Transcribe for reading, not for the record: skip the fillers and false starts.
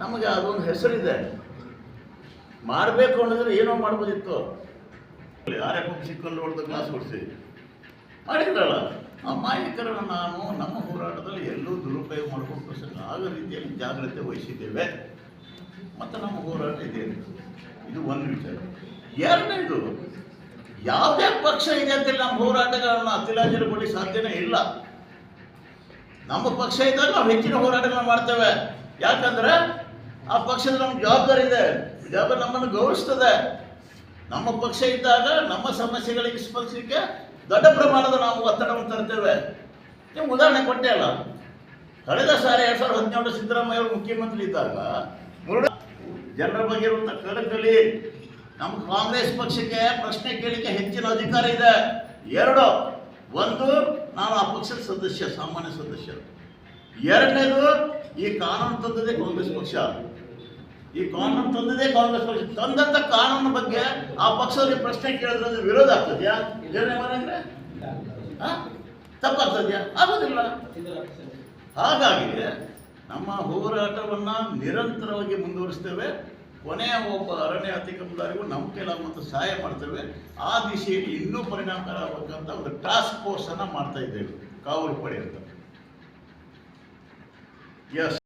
ನಮಗೆ ಅದೊಂದು ಹೆಸರಿದೆ. ಮಾಡಬೇಕು ಅನ್ನೋದ್ರೆ ಏನೋ ಮಾಡ್ಬೋದಿತ್ತು. ಯಾರ್ಯಾಕೆ ಸಿಕ್ಕಲ್ಲಿ ಹೊಡೆದು ಕ್ಲಾಸ್ ಕೊಡಿಸಿ ಮಾಡಿದ್ರಲ್ಲ. ಅಮಾಯಕರನ್ನು ನಾನು ನಮ್ಮ ಹೋರಾಟದಲ್ಲಿ ಎಲ್ಲೂ ದುರುಪಯೋಗ ಮಾಡಿಕೊಂಡು ಆಗ ರೀತಿಯಲ್ಲಿ ಜಾಗ್ರತೆ ವಹಿಸಿದ್ದೇವೆ ಮತ್ತು ನಮ್ಮ ಹೋರಾಟ ಇದೆ. ಇದು ಒಂದು ವಿಚಾರ. ಎರಡನೇದು, ಯಾವುದೇ ಪಕ್ಷ ಇದೆ ಅಂತೇಳಿ ನಮ್ಮ ಹೋರಾಟಗಳನ್ನು ಅತಿಲಾಂಜಲಿಗೊಳಿಸಿ ಸಾಧ್ಯನೇ ಇಲ್ಲ. ನಮ್ಮ ಪಕ್ಷ ಇದ್ದಾಗ ನಾವು ಹೆಚ್ಚಿನ ಹೋರಾಟಗಳನ್ನು ಮಾಡ್ತೇವೆ. ಯಾಕಂದ್ರೆ ಆ ಪಕ್ಷದ ನಮ್ಗೆ ಜವಾಬ್ದಾರಿ ಇದೆ, ಜವಾಬ್ದಾರಿ ನಮ್ಮನ್ನು ಗೌರವಿಸ್ತದೆ. ನಮ್ಮ ಪಕ್ಷ ಇದ್ದಾಗ ನಮ್ಮ ಸಮಸ್ಯೆಗಳಿಗೆ ಸ್ಪಂದಿಸಲಿಕ್ಕೆ ದೊಡ್ಡ ಪ್ರಮಾಣದ ನಾವು ಒತ್ತಡವನ್ನು ತರ್ತೇವೆ. ನೀವು ಉದಾಹರಣೆ ಕೊಟ್ಟೇ ಅಲ್ಲ, ಕಳೆದ ಸಾರಿ 2017 ಸಿದ್ದರಾಮಯ್ಯ ಅವರು ಮುಖ್ಯಮಂತ್ರಿ ಇದ್ದಾಗ ಜನರ ಬಗ್ಗೆ ಇರುವಂಥ ಕಳಕಳಿ, ನಮ್ಮ ಕಾಂಗ್ರೆಸ್ ಪಕ್ಷಕ್ಕೆ ಪ್ರಶ್ನೆ ಕೇಳಲಿಕ್ಕೆ ಹೆಚ್ಚಿನ ಅಧಿಕಾರ ಇದೆ. ಎರಡು, ಒಂದು, ನಾನು ಆ ಪಕ್ಷದ ಸದಸ್ಯ, ಸಾಮಾನ್ಯ ಸದಸ್ಯ. ಎರಡನೇದು, ಈ ಕಾನೂನು ತಂದದೇ ಕಾಂಗ್ರೆಸ್ ಪಕ್ಷ. ಈ ಕಾನೂನು ತಂದದೇ ಕಾಂಗ್ರೆಸ್ ಪಕ್ಷ. ತಂದಂಥ ಕಾನೂನು ಬಗ್ಗೆ ಆ ಪಕ್ಷದಲ್ಲಿ ಪ್ರಶ್ನೆ ಕೇಳಿದ್ರೆ ವಿರೋಧ ಆಗ್ತದ್ಯಾ? ಯೋಚನೆ ಮಾಡಿದ್ರೆ ತಪ್ಪಾಗ್ತದ್ಯಾ? ಆಗೋದಿಲ್ಲ. ಹಾಗಾಗಿ ನಮ್ಮ ಹೋರಾಟವನ್ನು ನಿರಂತರವಾಗಿ ಮುಂದುವರಿಸ್ತೇವೆ. ಕೊನೆಯ ಒಬ್ಬ ಅರಣ್ಯ ಅತಿಕ್ರಮಣದಾರಿಗೂ ನಮ್ಮ ಕೈಲಾಗುವಂಥ ಸಹಾಯ ಮಾಡ್ತೇವೆ. ಆ ದಿಶೆಯಲ್ಲಿ ಇನ್ನೂ ಪರಿಣಾಮಕಾರಿಯಾಗಬೇಕಂತ ಒಂದು ಟಾಸ್ಕ್ ಫೋರ್ಸನ್ನು ಮಾಡ್ತಾ ಇದ್ದೇವೆ, ಕಾವಲು ಪಡೆ ಅಂತ. ಎಸ್.